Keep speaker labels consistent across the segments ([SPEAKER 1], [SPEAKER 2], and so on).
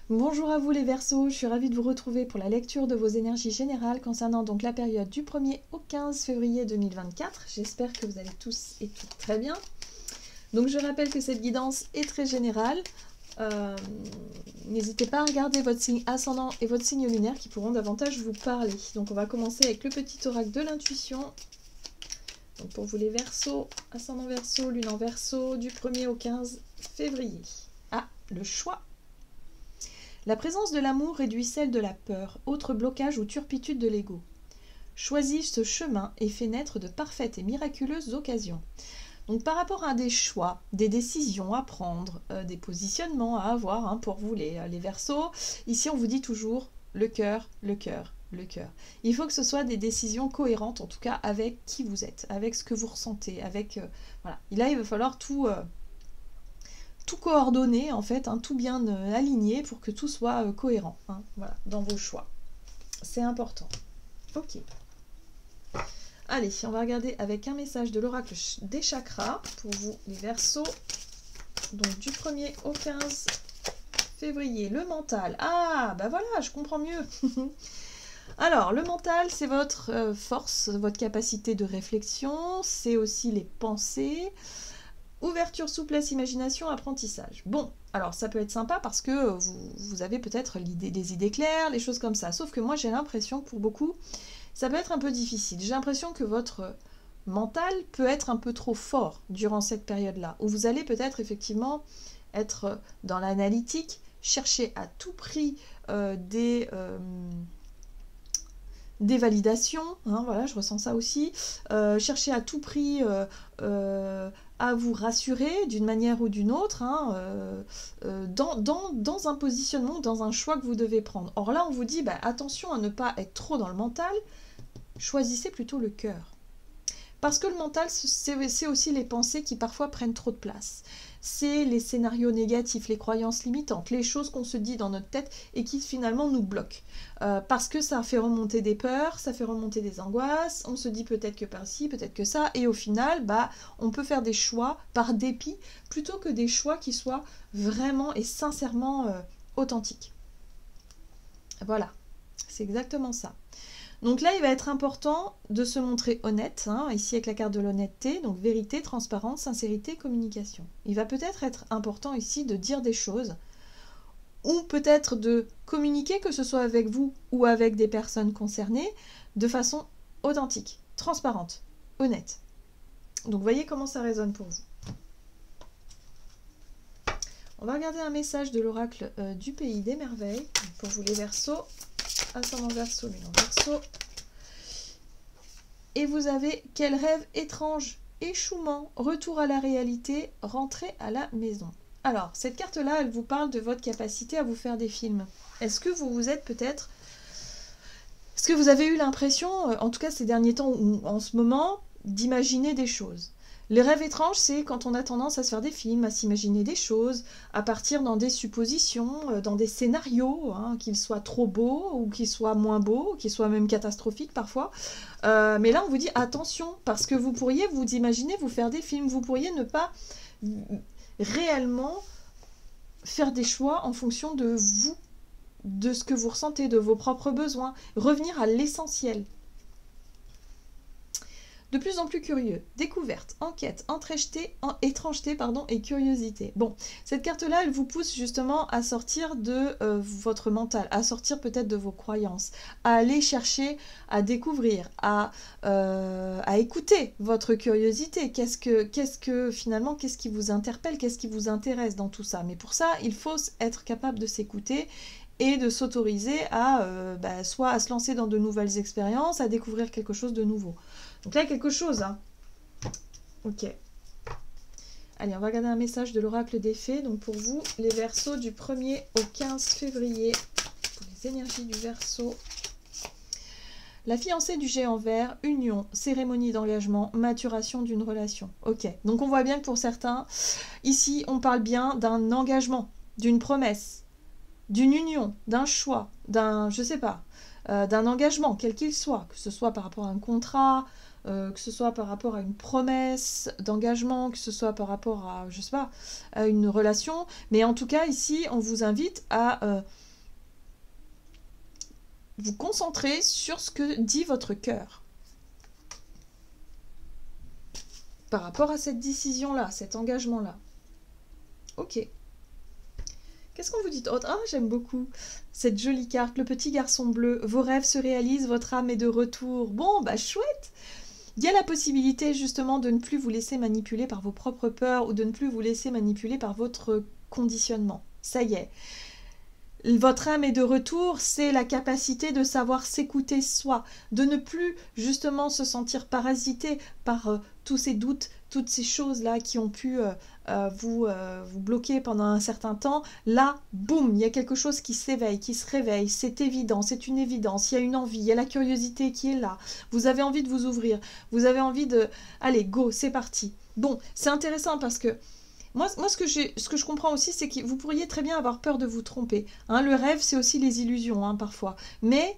[SPEAKER 1] Bonjour à vous les Verseaux, je suis ravie de vous retrouver pour la lecture de vos énergies générales concernant donc la période du 1er au 15 février 2024. J'espère que vous allez tous et toutes très bien. Donc je rappelle que cette guidance est très générale. N'hésitez pas à regarder votre signe ascendant et votre signe lunaire qui pourront davantage vous parler. Donc on va commencer avec le petit oracle de l'intuition. Donc pour vous les Verseaux, ascendant Verseau, lune en Verseau, du 1er au 15 février. Ah, le choix. La présence de l'amour réduit celle de la peur, autre blocage ou turpitude de l'ego. Choisis ce chemin et fais naître de parfaites et miraculeuses occasions. Donc par rapport à des choix, des décisions à prendre, des positionnements à avoir pour vous les Verseaux, ici on vous dit toujours le cœur, le cœur, le cœur. Il faut que ce soit des décisions cohérentes, en tout cas avec qui vous êtes, avec ce que vous ressentez, avec voilà. Et là il va falloir tout coordonner en fait, tout bien aligné pour que tout soit cohérent voilà, dans vos choix. C'est important. Ok. Allez, on va regarder avec un message de l'oracle des chakras pour vous les Verseaux. Donc du 1er au 15 février, le mental. Ah, bah voilà, je comprends mieux. Alors, le mental, c'est votre force, votre capacité de réflexion, c'est aussi les pensées. Ouverture, souplesse, imagination, apprentissage. Bon, alors ça peut être sympa parce que vous avez peut-être des idées claires, les choses comme ça. Sauf que moi j'ai l'impression que pour beaucoup, ça peut être un peu difficile. J'ai l'impression que votre mental peut être un peu trop fort durant cette période-là, où vous allez peut-être effectivement être dans l'analytique, chercher à tout prix des validations, voilà, je ressens ça aussi, chercher à tout prix à vous rassurer d'une manière ou d'une autre, dans un positionnement, dans un choix que vous devez prendre. Or là, on vous dit, attention à ne pas être trop dans le mental, choisissez plutôt le cœur. Parce que le mental, c'est aussi les pensées qui parfois prennent trop de place. C'est les scénarios négatifs, les croyances limitantes, les choses qu'on se dit dans notre tête et qui finalement nous bloquent. Parce que ça fait remonter des peurs, ça fait remonter des angoisses, on se dit peut-être que par ci, peut-être que ça, et au final, on peut faire des choix par dépit plutôt que des choix qui soient vraiment et sincèrement authentiques. Voilà, c'est exactement ça. Donc là, il va être important de se montrer honnête, ici avec la carte de l'honnêteté, donc vérité, transparence, sincérité, communication. Il va peut-être être important ici de dire des choses, ou peut-être de communiquer, que ce soit avec vous ou avec des personnes concernées, de façon authentique, transparente, honnête. Donc voyez comment ça résonne pour vous. On va regarder un message de l'oracle du pays des merveilles, pour vous les Verseaux. Ascendant Verseau, lune en Verseau. Et vous avez quel rêve étrange, échouement, retour à la réalité, rentrée à la maison. Alors, cette carte-là, elle vous parle de votre capacité à vous faire des films. Est-ce que vous vous êtes peut-être... Est-ce que vous avez eu l'impression, en tout cas ces derniers temps ou en ce moment, d'imaginer des choses? Les rêves étranges, c'est quand on a tendance à se faire des films, à s'imaginer des choses, à partir dans des suppositions, dans des scénarios, qu'ils soient trop beaux ou qu'ils soient moins beaux, qu'ils soient même catastrophiques parfois. Mais là, on vous dit attention, parce que vous pourriez vous imaginer vous faire des films, vous pourriez ne pas réellement faire des choix en fonction de vous, de ce que vous ressentez, de vos propres besoins, revenir à l'essentiel. De plus en plus curieux, découverte, enquête, étrangeté et curiosité. Bon, cette carte-là, elle vous pousse justement à sortir de votre mental, à sortir peut-être de vos croyances, à aller chercher, à découvrir, à écouter votre curiosité. Qu'est-ce qui vous interpelle, qu'est-ce qui vous intéresse dans tout ça? Mais pour ça, il faut être capable de s'écouter et de s'autoriser à soit à se lancer dans de nouvelles expériences, à découvrir quelque chose de nouveau. Donc là, quelque chose. Ok. Allez, on va regarder un message de l'oracle des fées. Donc pour vous, les Verseaux du 1er au 15 février. Pour les énergies du Verseau. La fiancée du géant vert, union, cérémonie d'engagement, maturation d'une relation. Ok. Donc on voit bien que pour certains, ici, on parle bien d'un engagement, d'une promesse, d'une union, d'un choix, d'un, je sais pas, d'un engagement, quel qu'il soit, que ce soit par rapport à un contrat, que ce soit par rapport à une promesse d'engagement, que ce soit par rapport à, je sais pas, à une relation. Mais en tout cas, ici, on vous invite à vous concentrer sur ce que dit votre cœur. Par rapport à cette décision-là, cet engagement-là. Ok. Qu'est-ce qu'on vous dit d'autre? Ah, j'aime beaucoup cette jolie carte, le petit garçon bleu. Vos rêves se réalisent, votre âme est de retour. Bon, bah chouette! Il y a la possibilité justement de ne plus vous laisser manipuler par vos propres peurs ou de ne plus vous laisser manipuler par votre conditionnement. Ça y est. Votre âme est de retour, c'est la capacité de savoir s'écouter soi, de ne plus justement se sentir parasité par tous ces doutes, toutes ces choses-là qui ont pu vous bloquer pendant un certain temps. Là, boum, il y a quelque chose qui s'éveille, qui se réveille, c'est évident, c'est une évidence, il y a une envie, il y a la curiosité qui est là, vous avez envie de vous ouvrir, vous avez envie de... Allez, go, c'est parti. Bon, c'est intéressant parce que moi, ce que je comprends aussi, c'est que vous pourriez très bien avoir peur de vous tromper. Hein, le rêve, c'est aussi les illusions, hein, parfois. Mais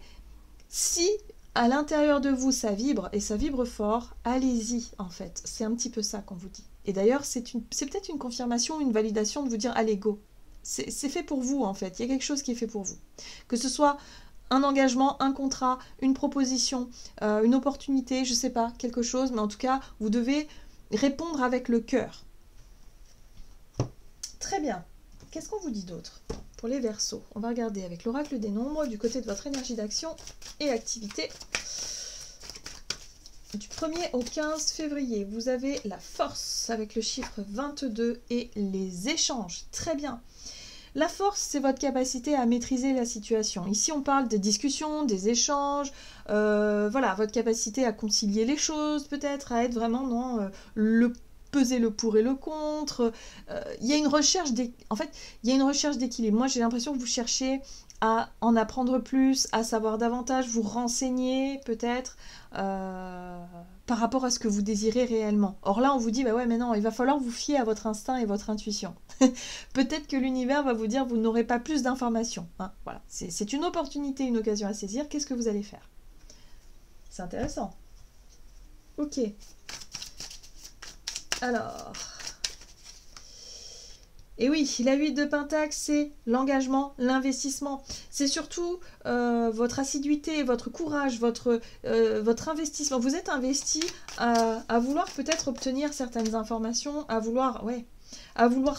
[SPEAKER 1] si à l'intérieur de vous, ça vibre, et ça vibre fort, allez-y, en fait. C'est un petit peu ça qu'on vous dit. Et d'ailleurs, c'est peut-être une confirmation, une validation de vous dire, allez, go. C'est fait pour vous, en fait. Il y a quelque chose qui est fait pour vous. Que ce soit un engagement, un contrat, une proposition, une opportunité, je sais pas, quelque chose. Mais en tout cas, vous devez répondre avec le cœur. Très bien. Qu'est-ce qu'on vous dit d'autre pour les Verseaux? On va regarder avec l'oracle des nombres du côté de votre énergie d'action et activité. Du 1er au 15 février, vous avez la force avec le chiffre 22 et les échanges. Très bien. La force, c'est votre capacité à maîtriser la situation. Ici, on parle des discussions, des échanges, voilà, votre capacité à concilier les choses, peut-être, à être vraiment dans le peser le pour et le contre. Il y a une recherche d'équilibre. Moi, j'ai l'impression que vous cherchez à en apprendre plus, à savoir davantage, vous renseigner peut-être par rapport à ce que vous désirez réellement. Or là, on vous dit, bah ouais, mais non, il va falloir vous fier à votre instinct et votre intuition. Peut-être que l'univers va vous dire, vous n'aurez pas plus d'informations. Hein, voilà. C'est une opportunité, une occasion à saisir. Qu'est-ce que vous allez faire? C'est intéressant. Ok. Alors, et oui, la 8 de Pentacle, c'est l'engagement, l'investissement. C'est surtout votre assiduité, votre courage, votre investissement. Vous êtes investi à vouloir peut-être obtenir certaines informations, à vouloir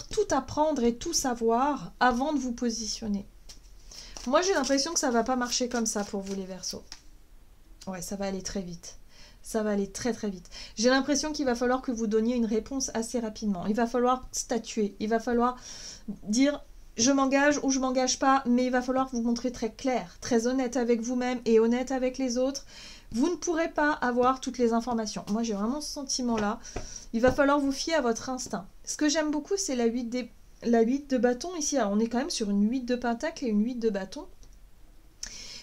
[SPEAKER 1] tout apprendre et tout savoir avant de vous positionner. Moi, j'ai l'impression que ça ne va pas marcher comme ça pour vous, les Verseaux. Ouais, ça va aller très vite. Ça va aller très très vite. J'ai l'impression qu'il va falloir que vous donniez une réponse assez rapidement. Il va falloir statuer. Il va falloir dire je m'engage ou je m'engage pas, mais il va falloir vous montrer très clair, très honnête avec vous-même et honnête avec les autres. Vous ne pourrez pas avoir toutes les informations. Moi, j'ai vraiment ce sentiment-là. Il va falloir vous fier à votre instinct. Ce que j'aime beaucoup, c'est la 8 de bâton ici. Alors, on est quand même sur une 8 de pentacle et une 8 de bâton.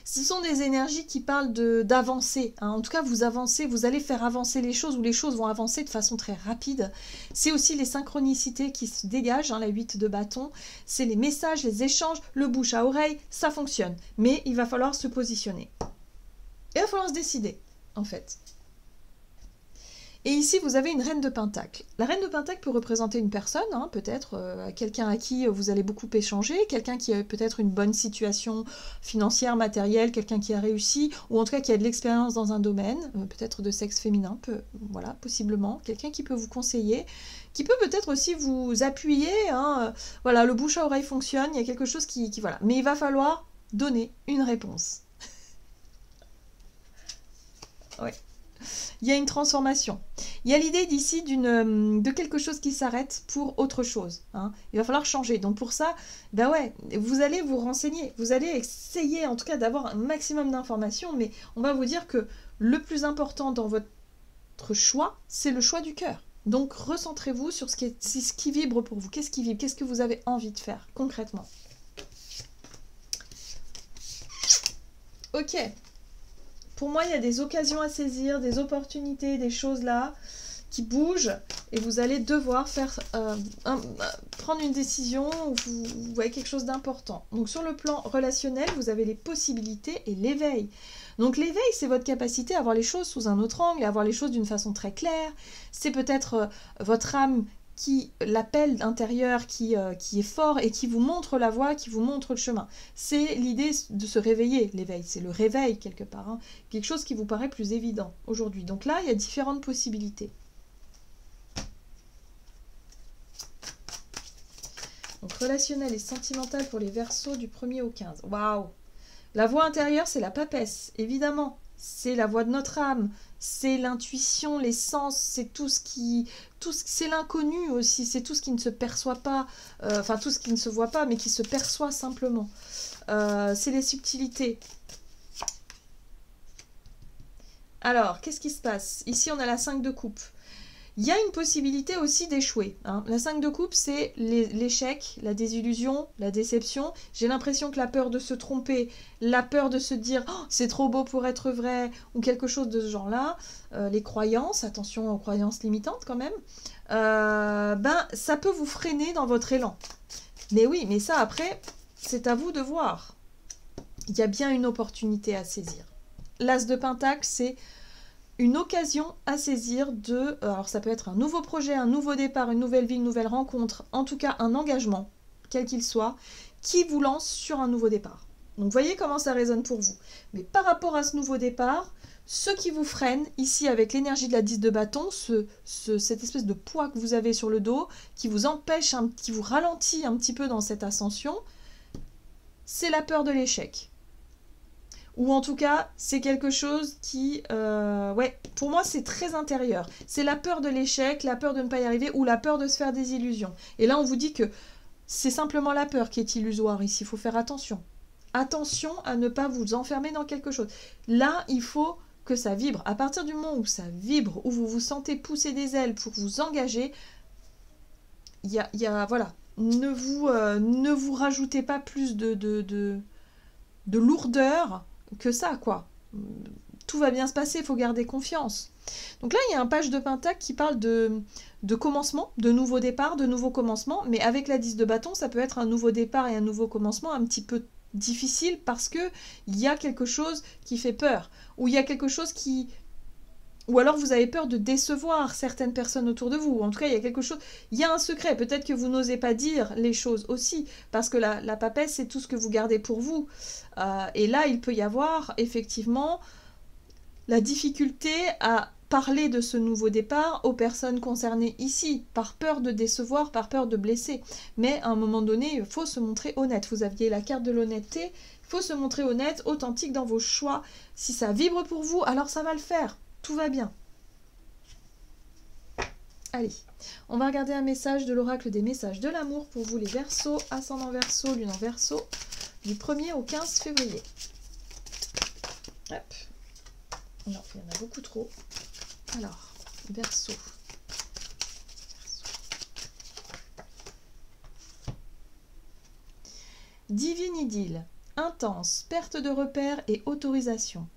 [SPEAKER 1] Ce sont des énergies qui parlent d'avancer. Hein. En tout cas, vous avancez, vous allez faire avancer les choses ou les choses vont avancer de façon très rapide. C'est aussi les synchronicités qui se dégagent, hein, la 8 de bâton. C'est les messages, les échanges, le bouche à oreille, ça fonctionne. Mais il va falloir se positionner. Et il va falloir se décider, en fait. Et ici, vous avez une reine de pentacle. La reine de pentacle peut représenter une personne, hein, peut-être quelqu'un à qui vous allez beaucoup échanger, quelqu'un qui a peut-être une bonne situation financière, matérielle, quelqu'un qui a réussi, ou en tout cas qui a de l'expérience dans un domaine, peut-être de sexe féminin, voilà, possiblement, quelqu'un qui peut vous conseiller, qui peut peut-être aussi vous appuyer, hein, voilà, le bouche à oreille fonctionne, il y a quelque chose qui voilà. Mais il va falloir donner une réponse. Ouais. Il y a une transformation. Il y a l'idée d'ici de quelque chose qui s'arrête pour autre chose. Hein. Il va falloir changer. Donc pour ça, ben ouais, vous allez vous renseigner. Vous allez essayer en tout cas d'avoir un maximum d'informations. Mais on va vous dire que le plus important dans votre choix, c'est le choix du cœur. Donc recentrez-vous sur ce qui vibre pour vous. Qu'est-ce qui vibre? Qu'est-ce que vous avez envie de faire concrètement? Ok. Pour moi, il y a des occasions à saisir, des opportunités, des choses là qui bougent. et vous allez devoir prendre une décision où vous voyez quelque chose d'important. Donc sur le plan relationnel, vous avez les possibilités et l'éveil. Donc l'éveil, c'est votre capacité à voir les choses sous un autre angle, à voir les choses d'une façon très claire. C'est peut-être votre âme qui l'appelle intérieur, qui est fort et qui vous montre la voie, qui vous montre le chemin. C'est l'idée de se réveiller, l'éveil. C'est le réveil quelque part, hein. Quelque chose qui vous paraît plus évident aujourd'hui. Donc là, il y a différentes possibilités. Donc relationnel et sentimental pour les Verseaux du 1er au 15. Waouh! La voix intérieure, c'est la papesse, évidemment. C'est la voix de notre âme, c'est l'intuition, les sens, c'est c'est l'inconnu aussi, c'est tout ce qui ne se perçoit pas, enfin tout ce qui ne se voit pas, mais qui se perçoit simplement. C'est les subtilités. Alors, qu'est-ce qui se passe? Ici, on a la 5 de coupe. Il y a une possibilité aussi d'échouer, hein. La 5 de coupe, c'est l'échec, la désillusion, la déception. J'ai l'impression que la peur de se tromper, la peur de se dire oh, c'est trop beau pour être vrai, ou quelque chose de ce genre-là, les croyances, attention aux croyances limitantes quand même, ça peut vous freiner dans votre élan. Mais oui, mais ça après, c'est à vous de voir. Il y a bien une opportunité à saisir. L'As de Pentacle, c'est une occasion à saisir alors ça peut être un nouveau projet, un nouveau départ, une nouvelle vie, une nouvelle rencontre, en tout cas un engagement, quel qu'il soit, qui vous lance sur un nouveau départ. Donc voyez comment ça résonne pour vous. Mais par rapport à ce nouveau départ, ce qui vous freine, ici avec l'énergie de la 10 de bâton, cette espèce de poids que vous avez sur le dos, qui vous empêche, qui vous ralentit un petit peu dans cette ascension, c'est la peur de l'échec. Ou en tout cas, c'est quelque chose qui... pour moi, c'est très intérieur. C'est la peur de l'échec, la peur de ne pas y arriver, ou la peur de se faire des illusions. Et là, on vous dit que c'est simplement la peur qui est illusoire ici. Il faut faire attention. Attention à ne pas vous enfermer dans quelque chose. Là, il faut que ça vibre. À partir du moment où ça vibre, où vous vous sentez pousser des ailes pour vous engager, voilà. Ne vous rajoutez pas plus de lourdeur que ça, quoi. Tout va bien se passer, il faut garder confiance. Donc là, il y a un page de Pentacle qui parle de commencement, de nouveau départ, de nouveau commencement, mais avec la 10 de bâton, ça peut être un nouveau départ et un nouveau commencement un petit peu difficile parce que il y a quelque chose qui fait peur, ou il y a quelque chose ou alors vous avez peur de décevoir certaines personnes autour de vous. En tout cas, il y a quelque chose, il y a un secret. Peut-être que vous n'osez pas dire les choses aussi, parce que la papesse, c'est tout ce que vous gardez pour vous. Et là, il peut y avoir effectivement la difficulté à parler de ce nouveau départ aux personnes concernées ici, par peur de décevoir, par peur de blesser. Mais à un moment donné, il faut se montrer honnête. Vous aviez la carte de l'honnêteté, il faut se montrer honnête, authentique dans vos choix. Si ça vibre pour vous, alors ça va le faire. Tout va bien. Allez, on va regarder un message de l'oracle des messages de l'amour pour vous les Verseaux, ascendant Verseau, lune en Verseau, du 1er au 15 février. Hop. Non, il y en a beaucoup trop. Alors, Verseau. Divine idylle, intense, perte de repères et autorisation.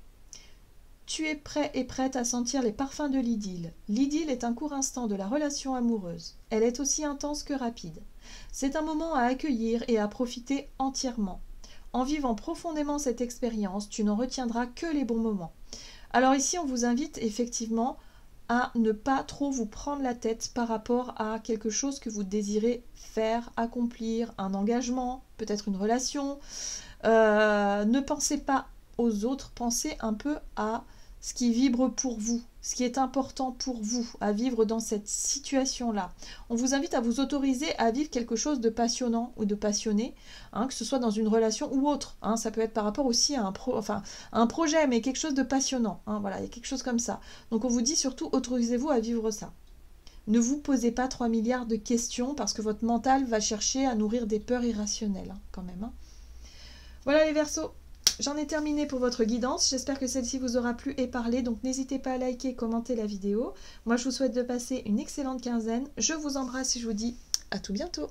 [SPEAKER 1] Tu es prêt et prête à sentir les parfums de l'idylle. L'idylle est un court instant de la relation amoureuse. Elle est aussi intense que rapide. C'est un moment à accueillir et à profiter entièrement. En vivant profondément cette expérience, tu n'en retiendras que les bons moments. Alors ici, on vous invite effectivement à ne pas trop vous prendre la tête par rapport à quelque chose que vous désirez faire, accomplir, un engagement, peut-être une relation. Ne pensez pas aux autres, pensez un peu à ce qui vibre pour vous, ce qui est important pour vous, à vivre dans cette situation-là. On vous invite à vous autoriser à vivre quelque chose de passionnant ou de passionné, hein, que ce soit dans une relation ou autre. Hein, ça peut être par rapport aussi à un projet, mais quelque chose de passionnant. Hein, voilà, il y a quelque chose comme ça. Donc on vous dit surtout, autorisez-vous à vivre ça. Ne vous posez pas 3 milliards de questions parce que votre mental va chercher à nourrir des peurs irrationnelles, hein, quand même. Hein. Voilà les Verseaux. J'en ai terminé pour votre guidance, j'espère que celle-ci vous aura plu et parlé, donc n'hésitez pas à liker, commenter la vidéo. Moi je vous souhaite de passer une excellente quinzaine, je vous embrasse et je vous dis à tout bientôt.